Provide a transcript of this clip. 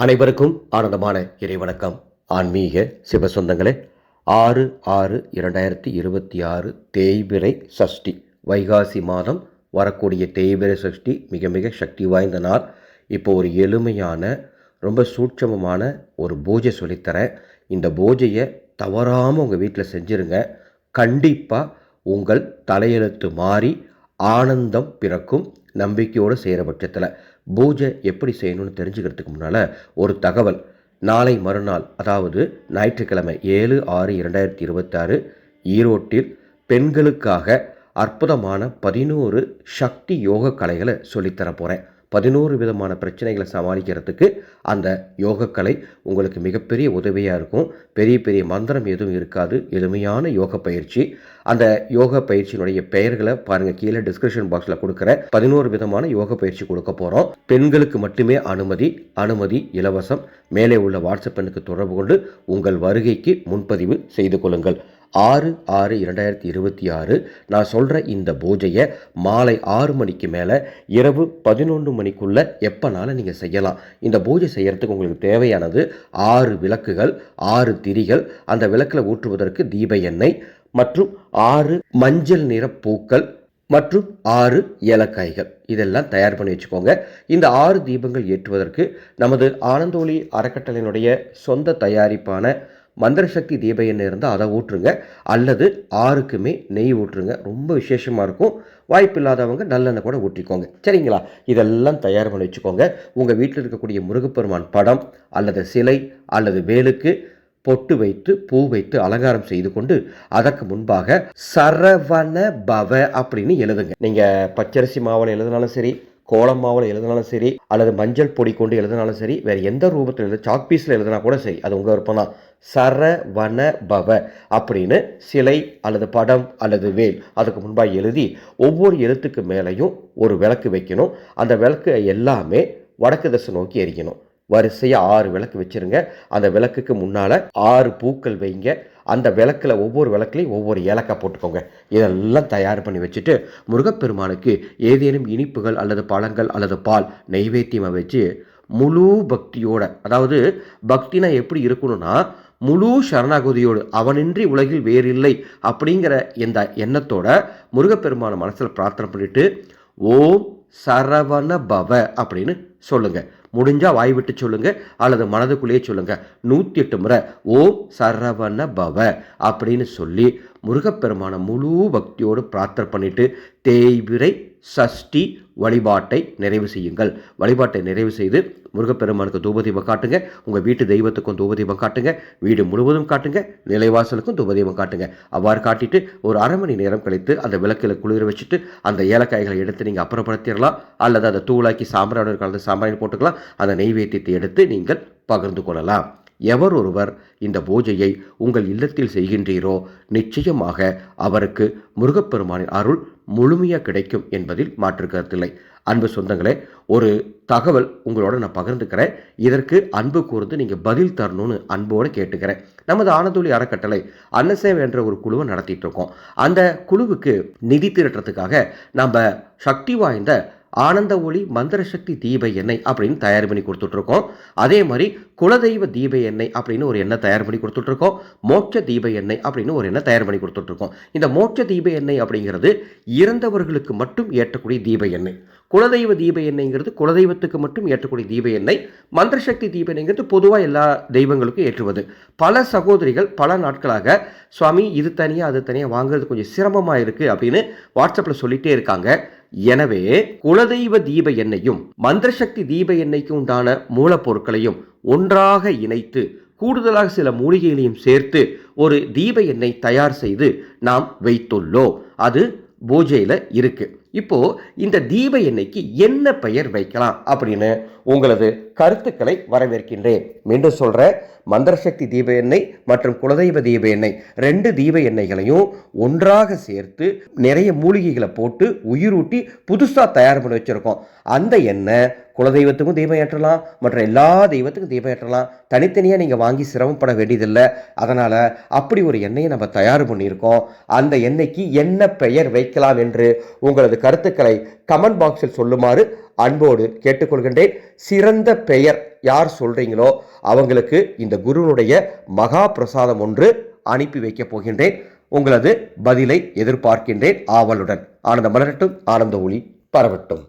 அனைவருக்கும் ஆனந்தமான இறைவணக்கம். ஆன்மீக சிவ சொந்தங்களே, 6/6/2026 தேய்பிறை சஷ்டி, வைகாசி மாதம் வரக்கூடிய தேய்பிறை சஷ்டி மிக மிக சக்தி வாய்ந்த நாள். இப்போ ஒரு எளிமையான ரொம்ப சூட்சமமான ஒரு பூஜை சொல்லித்தரேன். இந்த பூஜையை தவறாமல் உங்கள் வீட்டில் செஞ்சுருங்க. கண்டிப்பாக உங்கள் தலையெழுத்து மாறி ஆனந்தம் பிறக்கும். நம்பிக்கையோடு செய்கிற பட்சத்தில் பூஜை எப்படி செய்யணும்னு தெரிஞ்சுக்கிறதுக்கு முன்னால் ஒரு தகவல். நாளை மறுநாள், அதாவது ஞாயிற்றுக்கிழமை 7/6/2026 ஈரோட்டில் பெண்களுக்காக அற்புதமான 11 சக்தி யோக கலைகளை சொல்லித்தர போகிறேன். 11 விதமான பிரச்சனைகளை சமாளிக்கிறதுக்கு அந்த யோகக்கலை உங்களுக்கு மிகப்பெரிய உதவியாக இருக்கும். பெரிய பெரிய மந்திரம் எதுவும் இருக்காது. எளிமையான யோக பயிற்சி. அந்த யோக பயிற்சியினுடைய பெயர்களை பாருங்கள், கீழே டிஸ்கிரிப்ஷன் பாக்ஸில் கொடுக்குற 11 விதமான யோக பயிற்சி கொடுக்க போகிறோம். பெண்களுக்கு மட்டுமே அனுமதி இலவசம். மேலே உள்ள வாட்ஸ்அப் எண்ணுக்கு தொடர்பு கொண்டு உங்கள் வருகைக்கு முன்பதிவு செய்து கொள்ளுங்கள். 6/6/2026 நான் சொல்கிற இந்த பூஜையை மாலை 6 மணிக்கு மேலே இரவு 11 மணிக்குள்ளே எப்போனாலும் நீங்கள் செய்யலாம். இந்த பூஜை செய்கிறதுக்கு உங்களுக்கு தேவையானது 6 விளக்குகள், 6 திரிகள், அந்த விளக்கில் ஊற்றுவதற்கு தீப எண்ணெய் மற்றும் 6 மஞ்சள் நிற பூக்கள் மற்றும் 6 ஏலக்காய்கள். இதெல்லாம் தயார் பண்ணி வச்சுக்கோங்க. இந்த 6 தீபங்கள் ஏற்றுவதற்கு நமது ஆனந்தோலி அறக்கட்டளையினுடைய சொந்த தயாரிப்பான மந்திர சக்தி தீப எண்ணெய் இருந்தால் அதை ஊற்றுங்க, அல்லது 6க்குமே நெய் ஊற்றுங்க. ரொம்ப விசேஷமாக இருக்கும். வாய்ப்பு இல்லாதவங்க நல்லெண்ணெய் கூட ஊற்றிக்கோங்க. சரிங்களா? இதெல்லாம் தயார் பண்ணி வச்சுக்கோங்க. உங்கள் வீட்டில் இருக்கக்கூடிய முருகப்பெருமான் படம் அல்லது சிலை அல்லது வேலுக்கு பொட்டு வைத்து பூ வைத்து அலங்காரம் செய்து கொண்டு அதற்கு முன்பாக சரவண பவ அப்படின்னு எழுதுங்க. நீங்கள் பச்சரிசி மாவில் எழுதினாலும் சரி, கோலம் மாவில் எழுதினாலும் சரி, அல்லது மஞ்சள் பொடி கொண்டு எழுதினாலும் சரி, வேறு எந்த ரூபத்தில் எழுத சாக் பீஸில் எழுதினா கூட சரி, அது உங்கள் விருப்பம் தான். சரவண பவ அப்படின்னு சிலை அல்லது படம் அல்லது வேல் அதுக்கு முன்பாக எழுதி ஒவ்வொரு எழுத்துக்கு மேலேயும் ஒரு விளக்கு வைக்கணும். அந்த விளக்கு எல்லாமே வடக்கு திசை நோக்கி எரிக்கணும். வரிசையாக 6 விளக்கு வச்சுருங்க. அந்த விளக்குக்கு முன்னால் 6 பூக்கள் வைங்க. அந்த விளக்கில் ஒவ்வொரு விளக்குலையும் ஒவ்வொரு ஏலக்காய் போட்டுக்கோங்க. இதெல்லாம் தயார் பண்ணி வச்சுட்டு முருகப்பெருமானுக்கு ஏதேனும் இனிப்புகள் அல்லது பழங்கள் அல்லது பால் நெய்வேத்தியமாக வச்சு முழு பக்தியோட, அதாவது பக்தினா எப்படி இருக்கணும்னா முழு சரணாகதியோடு, அவனின்றி உலகில் வேறில்லை அப்படிங்கிற இந்த எண்ணத்தோட முருகப்பெருமான மனசில் பிரார்த்தனை பண்ணிட்டு ஓம் சரவண பவ அப்படின்னு சொல்லுங்கள். முடிஞ்சால் வாய் விட்டு சொல்லுங்கள் அல்லது மனதுக்குள்ளேயே சொல்லுங்கள். 108 முறை ஓம் சரவண பவ அப்படின்னு சொல்லி முருகப்பெருமான முழு பக்தியோடு பிரார்த்தனை பண்ணிட்டு தேய்பிறை சஷ்டி வழிபாட்டை நிறைவு செய்யுங்கள். வழிபாட்டை நிறைவு செய்து முருகப்பெருமானுக்கு தூபதீபம் காட்டுங்க. உங்கள் வீட்டு தெய்வத்துக்கும் தூபதீபம் காட்டுங்க. வீடு முழுவதும் காட்டுங்க. நிலைவாசலுக்கும் தூபதீபம் காட்டுங்க. அவ்வாறு காட்டிட்டு ஒரு அரை மணி நேரம் கழித்து அந்த விளக்கில் குளிர வச்சுட்டு அந்த ஏலக்காய்களை எடுத்து நீங்கள் அப்புறப்படுத்திடலாம். அல்லது அதை தூளாக்கி சாம்பிராணி கலந்து சாம்பிராணி போட்டுக்கலாம். அந்த நெய்வேத்தியத்தை எடுத்து நீங்கள் பகிர்ந்து கொள்ளலாம். எவர் ஒருவர் இந்த பூஜையை உங்கள் இல்லத்தில் செய்கின்றீரோ நிச்சயமாக அவருக்கு முருகப்பெருமானின் அருள் முழுமையாக கிடைக்கும் என்பதில் மாற்று கருத்தில்லை. அன்பு சொந்தங்களே, ஒரு தகவல் உங்களோட நான் பகிர்ந்துக்கிறேன். இதற்கு அன்பு கூர்ந்து நீங்கள் பதில் தரணும்னு அன்போடு கேட்டுக்கிறேன். நமது ஆனந்தோலி அறக்கட்டளை அன்னசேவை என்ற ஒரு குழுவை நடத்திட்டு இருக்கோம். அந்த குழுவுக்கு நிதி திரட்டுறதுக்காக நம்ம சக்தி வாய்ந்த ஆனந்த ஒளி மந்திர சக்தி தீப எண்ணெய் அப்படின்னு தயார் பண்ணி கொடுத்துட்ருக்கோம். அதே மாதிரி குலதெய்வ தீப எண்ணெய் அப்படின்னு ஒரு எண்ணெய் தயார் பண்ணி கொடுத்துட்ருக்கோம். மோட்ச தீப எண்ணெய் அப்படின்னு ஒரு எண்ணெய் தயார் பண்ணி கொடுத்துட்ருக்கோம். இந்த மோட்ச தீப எண்ணெய் அப்படிங்கிறது இறந்தவர்களுக்கு மட்டும் ஏற்றக்கூடிய தீப எண்ணெய். குலதெய்வ தீப எண்ணெய்ங்கிறது குலதெய்வத்துக்கு மட்டும் ஏற்றக்கூடிய தீப எண்ணெய். மந்திர சக்தி தீப எண்ணெய்ங்கிறது பொதுவாக எல்லா தெய்வங்களுக்கும் ஏற்றுவது. பல சகோதரிகள் பல நாட்களாக சுவாமி இது தனியாக அது தனியாக வாங்குறது கொஞ்சம் சிரமமாக இருக்குது அப்படின்னு வாட்ஸ்அப்பில் சொல்லிகிட்டே இருக்காங்க. எனவே குலதெய்வ தீப எண்ணெயும் மந்திர சக்தி தீப எண்ணெய்க்கு உண்டான மூலப்பொருட்களையும் ஒன்றாக இணைத்து கூடுதலாக சில மூலிகைகளையும் சேர்த்து ஒரு தீப எண்ணெய் தயார் செய்து நாம் வைத்துள்ளோம். அது பூஜையில் இருக்கு. இப்போ இந்த தீப எண்ணெய்க்கு என்ன பெயர் வைக்கலாம் அப்படின்னு உங்களது கருத்துக்களை வரவேற்கின்றேன். மீண்டும் சொல்றேன், மந்திர சக்தி தீப எண்ணெய் மற்றும் குலதெய்வ தீப எண்ணெய் 2 தீப எண்ணெய்களையும் ஒன்றாக சேர்த்து நிறைய மூலிகைகளை போட்டு உயிரூட்டி புதுசாக தயார் பண்ணி வச்சிருக்கோம். அந்த எண்ணெய் குலதெய்வத்துக்கும் தீபம் ஏற்றலாம், மற்ற எல்லா தெய்வத்துக்கும் தீபம் ஏற்றலாம். தனித்தனியாக நீங்கள் வாங்கி சிரமப்பட வேண்டியதில்லை. அதனால் அப்படி ஒரு எண்ணெயை நம்ம தயார் பண்ணியிருக்கோம். அந்த எண்ணெய்க்கு என்ன பெயர் வைக்கலாம் என்று உங்களது கருத்துக்களை கமெண்ட் பாக்ஸில் சொல்லுமாறு அன்போடு கேட்டுக்கொள்கின்றேன். சிறந்த பெயர் யார் சொல்கிறீங்களோ அவங்களுக்கு இந்த குருனுடைய மகா பிரசாதம் ஒன்று அனுப்பி வைக்கப் போகின்றேன். உங்களது பதிலை எதிர்பார்க்கின்றேன் ஆவலுடன். ஆனந்த மலரட்டும், ஆனந்த ஒளி பரவட்டும்.